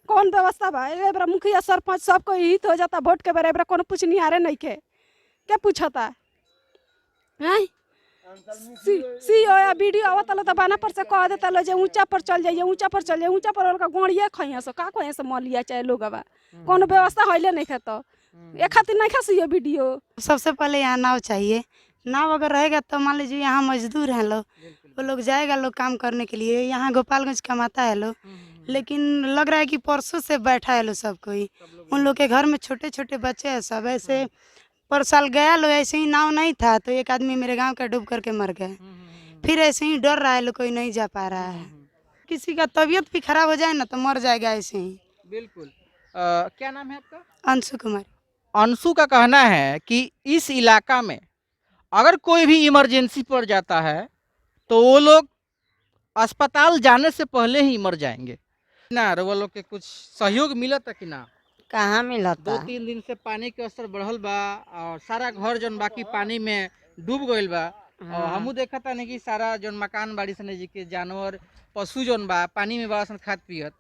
कौन व्यवस्था बा? एबरा मुखिया सरपंच सबको हित हो जाता वोट के बेरा, एबरा कोनो पूछनिहारे नहीं के क्या पूछता हैं? सीओ या वीडियो आवत लो तो बाना पर से कह देता लो जे ऊंचा पर चल जाइए, ऊंचा पर चल जाइए, ऊंचा पर उनका गोड़िए खइया से का कहे से मलिया चाहे लोग बा कोनो व्यवस्था होइले नहीं खे तो एक खातिर नहीं खा सीओ वीडियो। सबसे पहले यहाँ नाव चाहिए। नाव अगर रहेगा तो मान लीजिए यहाँ मजदूर हैं लोग, वो लोग जाएगा लोग काम करने के लिए, यहाँ गोपालगंज कमाता है लोग, लेकिन लग रहा है कि परसों से बैठा है लोग सब कोई। उन लोग के घर में छोटे छोटे बच्चे हैं सब। ऐसे पर साल गया लोग ऐसे ही नाव नहीं था तो एक आदमी मेरे गांव का डूब करके मर गए। फिर ऐसे ही डर रहा है लोग, कोई नहीं जा पा रहा है। किसी का तबीयत भी खराब हो जाए ना तो मर जाएगा ऐसे ही। बिल्कुल। क्या नाम है आपका? अंशु कुमार। अंशु का कहना है कि इस इलाका में अगर कोई भी इमरजेंसी पड़ जाता है तो वो लोग अस्पताल जाने से पहले ही मर जाएंगे ना। वो लोग के कुछ सहयोग मिला था कि ना? कहाँ मिलता? 2-3 दिन से पानी के स्तर बढ़ल बा और सारा घर जौन बाकी पानी में डूब गईल बा। और हमू देखा था नहीं कि सारा जौन मकान बाड़ी सन जी के जानवर पशु जौन बा पानी में बड़ा सन खाद पियत।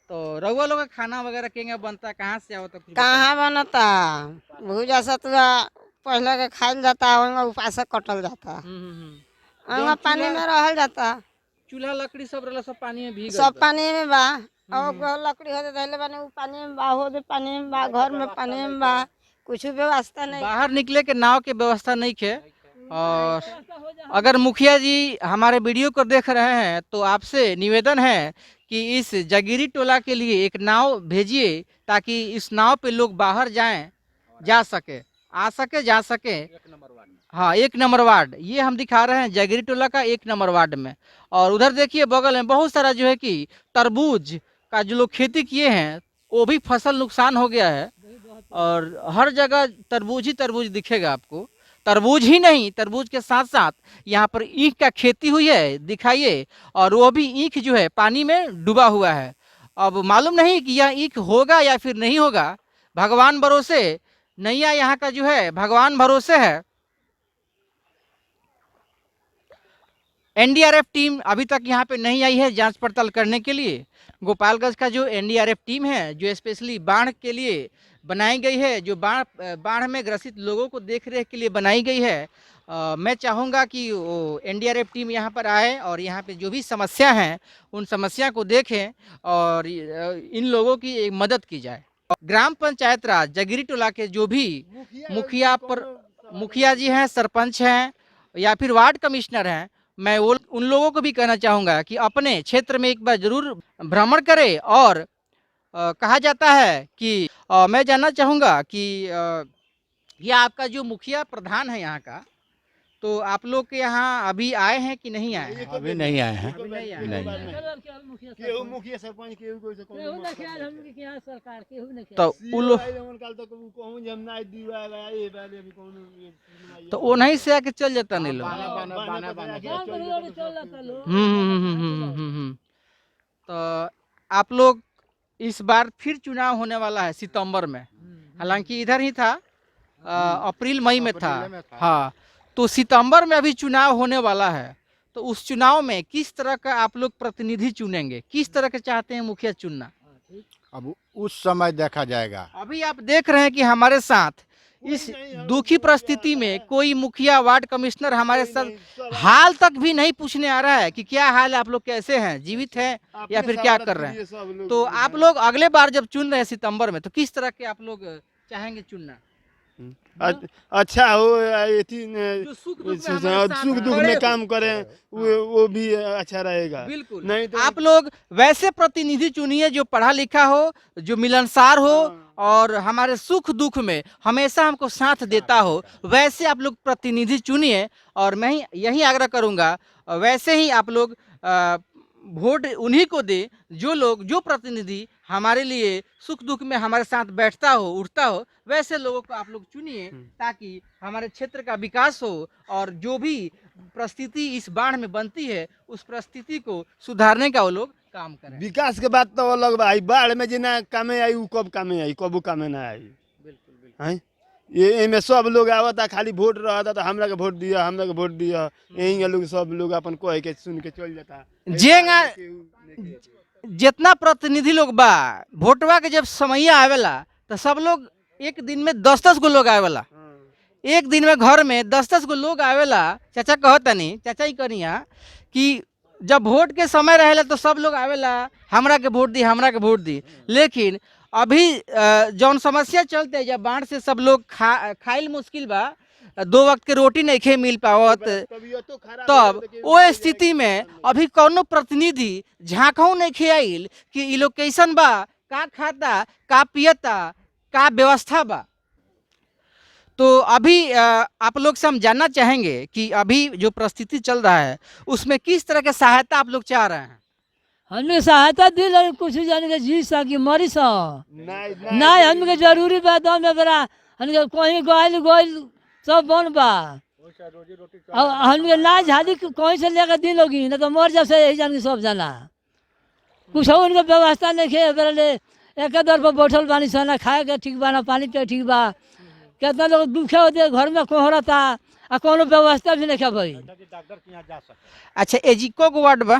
तो रउआ लोग का खाना वगैरह केंगे बनता, कहाँ से आवता? कहाँ बनता? भूजा सतुआ पहले के खाइल जाता, वहाँ उपास कटल जाता, वहाँ पानी में रहल जाता। चूल्हा लकड़ी सब रहला सब पानी में भीग सब पानी में बा। और लकड़ी होते धैले बानी उ पानी में बा, हो दे पानी में बा, घर में पानी में बा, कुछ व्यवस्था नहीं। बाहर निकले के नाव के व्यवस्था नहीं खे। और अगर मुखिया जी हमारे वीडियो को देख रहे हैं तो आपसे निवेदन है कि इस जगीरी टोला के लिए एक नाव भेजिए ताकि इस नाव पे लोग बाहर जाएं, जा सके, आ सके, जा सके। हाँ, 1 नंबर वार्ड ये हम दिखा रहे हैं जगीरी टोला का 1 नंबर वार्ड में। और उधर देखिए बगल में बहुत सारा जो है कि तरबूज का जो लोग खेती किए हैं वो भी फसल नुकसान हो गया है। और हर जगह तरबूज ही तरबूज दिखेगा आपको। तरबूज ही नहीं, तरबूज के साथ साथ यहाँ पर ईख का खेती हुई है, दिखाइए। और वो भी ईख जो है पानी में डूबा हुआ है। अब मालूम नहीं कि यह ईख होगा या फिर नहीं होगा, भगवान भरोसे। नैया यहाँ का जो है भगवान भरोसे है। एनडीआरएफ टीम अभी तक यहाँ पे नहीं आई है जांच पड़ताल करने के लिए। गोपालगंज का जो एनडीआरएफ टीम है जो स्पेशली बाढ़ के लिए बनाई गई है, जो बाढ़ में ग्रसित लोगों को देख रेख के लिए बनाई गई है, मैं चाहूँगा कि वो एनडीआरएफ टीम यहाँ पर आए और यहाँ पे जो भी समस्या हैं उन समस्या को देखें और इन लोगों की एक मदद की जाए। ग्राम पंचायत राज जगीरी टोला के जो भी मुखिया जी हैं, सरपंच हैं या फिर वार्ड कमिश्नर हैं, मैं वो उन लोगों को भी कहना चाहूँगा कि अपने क्षेत्र में एक बार जरूर भ्रमण करें। और कहा जाता है कि मैं जानना चाहूँगा कि ये आपका जो मुखिया प्रधान है यहाँ का, तो आप लोग के यहाँ अभी आए हैं कि नहीं आए हैं? अभी नहीं आए हैं। तो वो नहीं से आके चल जाता नहीं लोग। तो आप लोग इस बार फिर चुनाव होने वाला है सितंबर में, हालांकि इधर ही था, अप्रैल मई में था। हाँ, तो सितंबर में अभी चुनाव होने वाला है। तो उस चुनाव में किस तरह का आप लोग प्रतिनिधि चुनेंगे, किस तरह के चाहते हैं मुखिया चुनना? अब उस समय देखा जाएगा। अभी आप देख रहे हैं कि हमारे साथ इस दुखी परिस्थिति में कोई मुखिया वार्ड कमिश्नर हमारे साथ हाल तक भी नहीं पूछने आ रहा है कि क्या हाल है, आप लोग कैसे हैं, जीवित हैं या फिर क्या कर रहे हैं। तो आप लोग अगले बार जब चुन रहे हैं सितंबर में, तो किस तरह के आप लोग चाहेंगे चुनना? अच्छा हो, सुख दुख में काम करें, वो भी अच्छा रहेगा। बिल्कुल। नहीं तो आप लोग वैसे प्रतिनिधि चुनिए जो पढ़ा लिखा हो, जो मिलनसार हो और हमारे सुख दुख में हमेशा हमको साथ देता हो, वैसे आप लोग प्रतिनिधि चुनिए। और मैं यही आग्रह करूंगा वैसे ही आप लोग वोट उन्हीं को दे जो प्रतिनिधि हमारे लिए सुख दुख में हमारे साथ बैठता हो, उठता हो, वैसे लोगों को आप लोग चुनिए ताकि हमारे क्षेत्र का विकास हो। और जो भी परिस्थिति इस बाढ़ में बनती है उस परिस्थिति को सुधारने का वो लोग काम करें। विकास के बात तो अलग भाई, बाढ़ में जिना कामे आई कब कामे आई, कबू कामे ना आई। बिल्कुल। ये में सब लोग आवता, खाली वोट रहता तो हमरा के वोट दिया, हमरा के वोट दिया, यही लोग सब लोग अपन कह के सुन के चल जाता। जितना प्रतिनिधि लोग बा वोटवा के जब समय आवेला तो सब लोग एक दिन में 10-10 गो लोग आवेला, एक दिन में घर में 10-10 गो लोग आवेला। चाचा कहतनी, चाचा ही कनिया कि जब वोट के समय रहेला तो सब लोग आवेला हमरा के वोट दी, हमरा के वोट दी। लेकिन अभी जौन समस्या चलते जब बाढ़ से सब लोग खाइल मुश्किल बा, 2 वक्त के रोटी नहीं खे मिल पावत, तब वो स्थिति में अभी कौनो प्रतिनिधि झांकू नहीं खियाइल कि इ लोग कैसन बा, का खाता, का पियता, का व्यवस्था बा। तो अभी आप लोग से हम जानना चाहेंगे कि अभी जो परिस्थिति चल रहा है उसमें किस तरह की सहायता आप लोग चाह रहे हैं? हमने सहायता दी लगे कुछ जाने के जी सा कि मरी सा नहीं हमके जरूरी बात में बड़ा हमके कहीं गोइल सब बन बा। अब हमके ना झादी कहीं से लेकर दी लोगी ना तो मर जैसे यही जान के सब जाना कुछ उनके व्यवस्था नहीं खे बरले एक दर पर बैठल बानी सा ना खाए के ठीक बा ना पानी के ठीक बा। कितना लोग दुखे होते घर में कोहरता आ कोनो व्यवस्था भी नहीं भाई। अच्छा एजिको को वार्ड बा,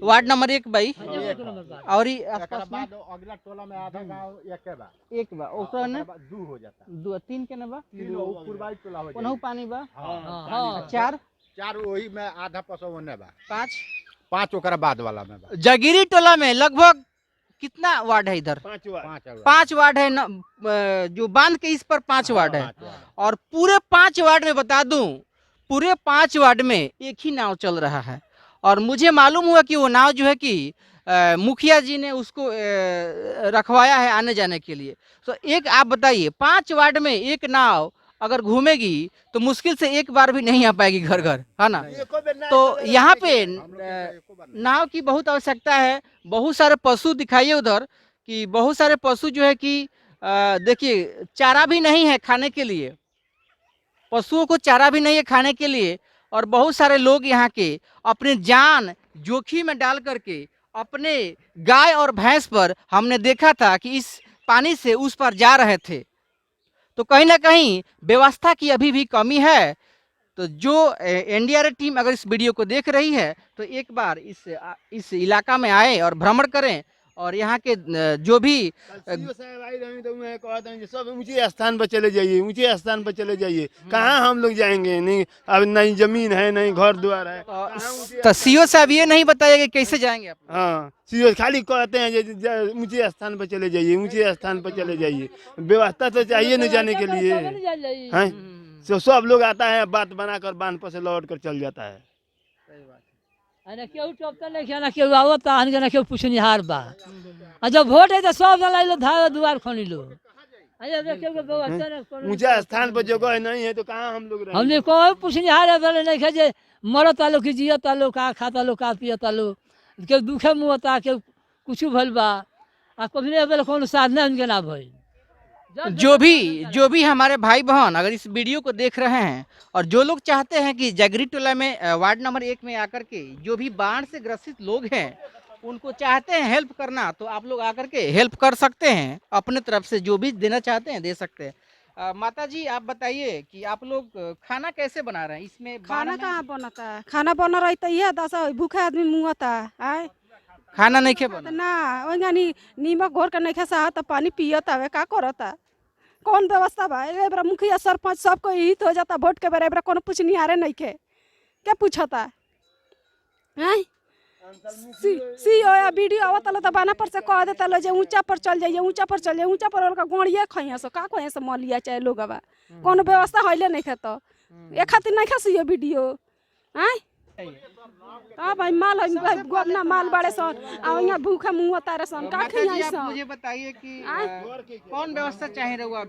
वार्ड नंबर 1 भाई और आसपास में अगला टोला में आधा गांव एक बा, ओकरा ने 2 हो जाता, 2 3 के ने बा, 3 पूर्वाई टोला हो कोनहु पानी बा, हां 4 वही में आधा पसो ओने बा, 5 ओकरा बाद वाला में बा। जगीरी टोला में लगभग कितना वार्ड है? इधर 5 वार्ड है जो बांध के इस पर 5 वार्ड है। और पूरे 5 वार्ड में बता दूं, पूरे 5 वार्ड में एक ही नाव चल रहा है। और मुझे मालूम हुआ कि वो नाव जो है कि मुखिया जी ने उसको रखवाया है आने जाने के लिए। तो एक आप बताइए 5 वार्ड में एक नाव अगर घूमेगी तो मुश्किल से एक बार भी नहीं आ पाएगी घर घर, है ना? तो यहाँ पे नाव की बहुत आवश्यकता है। बहुत सारे पशु दिखाइए उधर कि बहुत सारे पशु जो है कि देखिए चारा भी नहीं है खाने के लिए, पशुओं को चारा भी नहीं है खाने के लिए। और बहुत सारे लोग यहाँ के अपने जान जोखिम में डाल करके अपने गाय और भैंस पर हमने देखा था कि इस पानी से उस पर जा रहे थे। तो कहीं ना कहीं व्यवस्था की अभी भी कमी है। तो जो एनडीआरएफ टीम अगर इस वीडियो को देख रही है तो एक बार इस इलाका में आए और भ्रमण करें और यहाँ के जो भी सब ऊंचे स्थान पर चले जाइए, ऊंचे स्थान पर चले जाइए। कहाँ हम लोग जाएंगे? नहीं अब नहीं जमीन है, नहीं घर द्वार है। तो सीओ साहब ये नहीं बताइए कैसे जाएंगे आप? हाँ सीओ खाली कहते हैं ऊंचे स्थान पर चले जाइए, ऊंचे स्थान पर चले जाइए। व्यवस्था तो चाहिए न जाने के लिए, हैं? तो सब लोग आता है बात बनाकर बांध पर से लौट कर चल जाता है। अरे क्यों टोपता नहीं खाना क्यों आवता हन के ना क्यों पूछनिहार बा। आ जब वोट है तो सब जना लो धावा दुआर खोनी लो। अरे क्यों के व्यवस्था ना ऊंचा स्थान पर जगह नहीं है तो कहाँ हम लोग रहेंगे? हमने कोई पूछनिहार है बोले नहीं खे जे मरता लो कि जियता लो, का खाता लो, का पियता लो, के दुखे मुहता के कुछ भइल बा। आ कभी नहीं बोले कोनो साधना उनके ना भइल। जो भी हमारे भाई बहन अगर इस वीडियो को देख रहे हैं और जो लोग चाहते हैं कि जगरी टोला में वार्ड नंबर 1 में आकर के जो भी बाढ़ से ग्रसित लोग हैं उनको चाहते हैं हेल्प करना, तो आप लोग आकर के हेल्प कर सकते हैं। अपने तरफ से जो भी देना चाहते हैं दे सकते हैं। माता जी आप बताइए कि आप लोग खाना कैसे बना रहे हैं इसमें? खाना कहाँ बनता है? खाना बना रही तो यह दस भूखा आदमी मुँहता है, खाना नहीं खे बना ना वही नीमक घोर के नहीं खा सा तो पानी पियता है, का करता? कौन व्यवस्था बा? एबरा मुखिया सरपंच सबको यही तो हो जाता वोट के बेरा, एबरा कोनो पूछनी आ रहे नहीं खे, क्या पूछता है? सीओ या वीडियो आवता तो बाना पर से कह देता लो जे ऊंचा पर चल जाइए, ऊंचा पर चल जाइए, ऊंचा पर और का गोड़िए खइया सो का खइया से मलिया चाहे लोग बा कोनो व्यवस्था होइले नहीं खे। तो एक खातिर नहीं खा सीओ वीडियो हैं? हां भाई माल गोबना माल बड़े सन आ यहाँ भूखा मुंह तारे सन का खइया सन। मुझे बताइए कि कौन व्यवस्था चाहिए रहुआ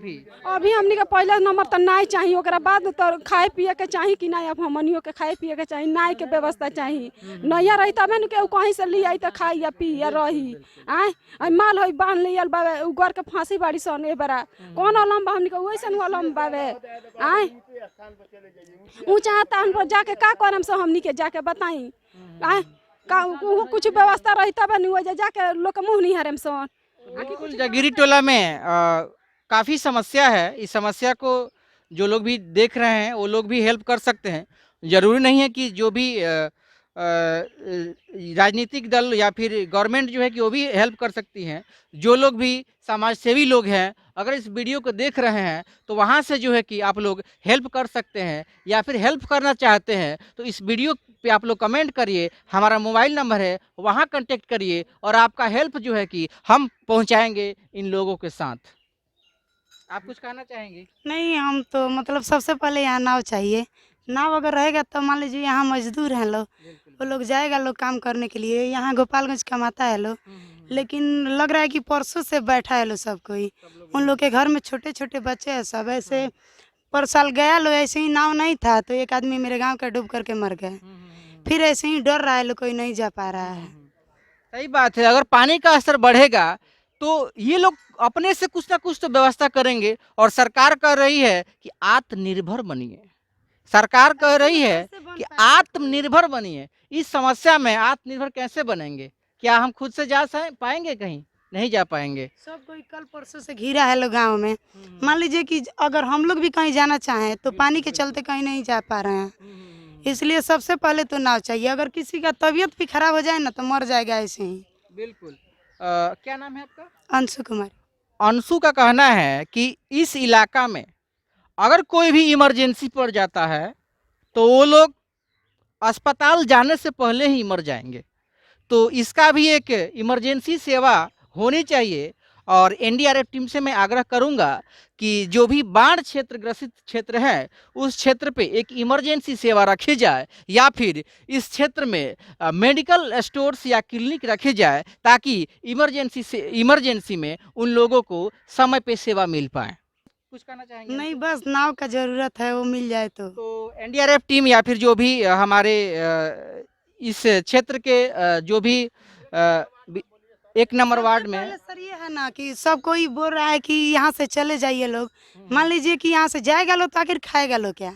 अभी हमनी के पहला नंबर तो नाई चाहिए, ओकरा बाद तो खाए पिए के चाहिए कि नहीं। अब हमनियों के खाए पिए के चाहिए, नाई के व्यवस्था चाहिए। नैया रही तब न के कहीं से ले आई तो खाई या पी या रही। आए माल हो बांध लियल बाबे उगर के फांसी बाड़ी सन ए बरा कौन अलम बा हमनी के वैसन अलम बाबे। आए ऊंचा स्थान पर जाके का करम से हमनी के जाके बताई का कुछ व्यवस्था रही तब नहीं जाके लोग मुँह नहीं हरम सन। बिल्कुल जगीरी टोला में काफ़ी समस्या है। इस समस्या को जो लोग भी देख रहे हैं वो लोग भी हेल्प कर सकते हैं। ज़रूरी नहीं है कि जो भी राजनीतिक दल या फिर गवर्नमेंट जो है कि वो भी हेल्प कर सकती हैं। जो लोग भी समाज सेवी लोग हैं, अगर इस वीडियो को देख रहे हैं तो वहाँ से जो है कि आप लोग हेल्प कर सकते हैं, या फिर हेल्प करना चाहते हैं तो इस वीडियो पे आप लोग कमेंट करिए, हमारा मोबाइल नंबर है, वहाँ कांटेक्ट करिए और आपका हेल्प जो है कि हम पहुँचाएंगे इन लोगों के साथ। आप कुछ कहना चाहेंगे? नहीं, हम तो मतलब सबसे पहले यहाँ नाव चाहिए। नाव अगर रहेगा तो मान लीजिए यहाँ मजदूर हैं लोग, वो लोग जाएगा लोग काम करने के लिए, यहाँ गोपालगंज कमाता है लोग, लेकिन लग रहा है कि परसों से बैठा है लोग सब कोई। उन लोग के घर में छोटे छोटे बच्चे हैं सब। ऐसे पर साल गया लोग ऐसे ही नाव नहीं था तो एक आदमी मेरे गांव का डूब करके मर गए। फिर ऐसे ही डर रहा है लोग, कोई नहीं जा पा रहा है। सही बात है, अगर पानी का स्तर बढ़ेगा तो ये लोग अपने से कुछ ना कुछ तो व्यवस्था करेंगे। और सरकार कह रही है कि आत्मनिर्भर बनिए, सरकार कह रही है कि आत्मनिर्भर बनिए। इस समस्या में आत्मनिर्भर कैसे बनेंगे? क्या हम खुद से जा पाएंगे? कहीं नहीं जा पाएंगे। सब कोई कल परसों से घिरा है लोग गाँव में। मान लीजिए कि अगर हम लोग भी कहीं जाना चाहें तो पानी के चलते कहीं नहीं जा पा रहे हैं। इसलिए सबसे पहले तो नाव चाहिए। अगर किसी का तबीयत भी खराब हो जाए ना तो मर जाएगा ऐसे ही। बिल्कुल। क्या नाम है आपका? अंशु कुमार। अंशु का कहना है कि इस इलाका में अगर कोई भी इमरजेंसी पड़ जाता है तो वो लोग अस्पताल जाने से पहले ही मर जाएंगे। तो इसका भी एक इमरजेंसी सेवा होनी चाहिए। और एनडीआरएफ टीम से मैं आग्रह करूंगा कि जो भी बाढ़ क्षेत्र ग्रसित क्षेत्र है उस क्षेत्र पे एक इमरजेंसी सेवा रखी जाए, या फिर इस क्षेत्र में मेडिकल स्टोर्स या क्लिनिक रखे जाए ताकि इमरजेंसी में उन लोगों को समय पे सेवा मिल पाए। कुछ कहना चाहेंगे? नहीं, बस नाव का जरूरत है, वो मिल जाए तो एनडीआरएफ टीम या फिर जो भी हमारे इस क्षेत्र के जो भी 1 नंबर वार्ड में। पहले सर ये है ना कि सब कोई बोल रहा है कि यहाँ से चले जाइए लोग। मान लीजिए कि यहाँ से जाएगा लोग तो आखिर खाएगा लोग क्या?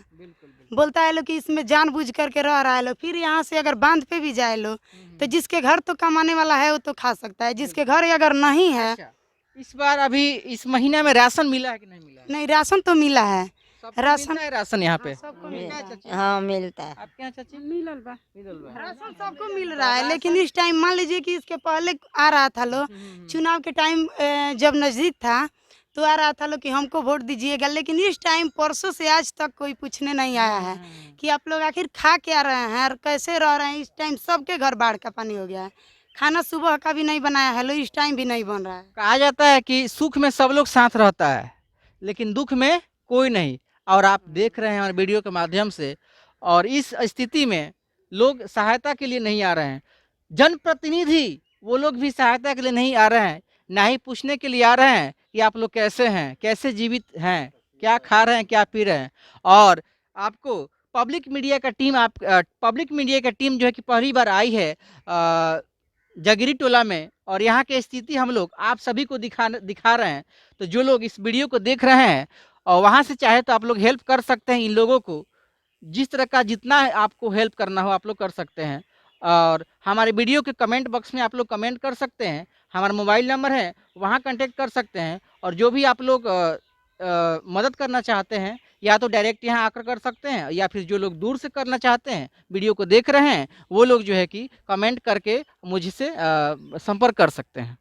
बोलता है लोग कि इसमें जानबूझ करके रह रहा है लोग। फिर यहाँ से अगर बांध पे भी जाए लोग तो जिसके घर तो कमाने वाला है वो तो खा सकता है, जिसके घर अगर नहीं है। अच्छा, इस बार अभी इस महीने में राशन मिला है कि नहीं मिला है? नहीं, राशन तो मिला है। राशन मिलता है राशन यहाँ पे? सबको मिलता है। हाँ मिलता है। आपके यहाँ चाची? मिलल बा। राशन सबको मिल रहा है, लेकिन इस टाइम मान लीजिए कि इसके पहले आ रहा था लोग, चुनाव के टाइम जब नजदीक था तो आ रहा था लोग कि हमको वोट दीजिएगा, लेकिन इस टाइम परसों से आज तक कोई पूछने नहीं आया है कि आप लोग आखिर खा क्या रहे हैं और कैसे रह रहे हैं। इस टाइम सबके घर बाढ़ का पानी हो गया है, खाना सुबह का भी नहीं बनाया है लोग, इस टाइम भी नहीं बन रहा है। कहा जाता है कि सुख में सब लोग साथ रहता है लेकिन दुख में कोई नहीं। और आप देख रहे हैं हमारे वीडियो के माध्यम से, और इस स्थिति में लोग सहायता के लिए नहीं आ रहे हैं। जनप्रतिनिधि वो लोग भी सहायता के लिए नहीं आ रहे हैं, ना ही पूछने के लिए आ रहे हैं कि आप लोग कैसे हैं, कैसे जीवित हैं, क्या खा रहे हैं, क्या पी रहे हैं। और आपको पब्लिक मीडिया का टीम जो है कि पहली बार आई है जगीरी टोला में, और यहाँ की स्थिति हम लोग आप सभी को दिखा रहे हैं। तो जो लोग इस वीडियो को देख रहे हैं और वहाँ से चाहे तो आप लोग हेल्प कर सकते हैं इन लोगों को। जिस तरह का जितना आपको हेल्प करना हो आप लोग कर सकते हैं। और हमारे वीडियो के कमेंट बॉक्स में आप लोग कमेंट कर सकते हैं, हमारा मोबाइल नंबर है, वहाँ कांटेक्ट कर सकते हैं। और जो भी आप लोग मदद करना चाहते हैं या तो डायरेक्ट यहाँ आकर कर सकते हैं, या फिर जो लोग दूर से करना चाहते हैं वीडियो को देख रहे हैं वो लोग जो है कि कमेंट करके मुझसे संपर्क कर सकते हैं।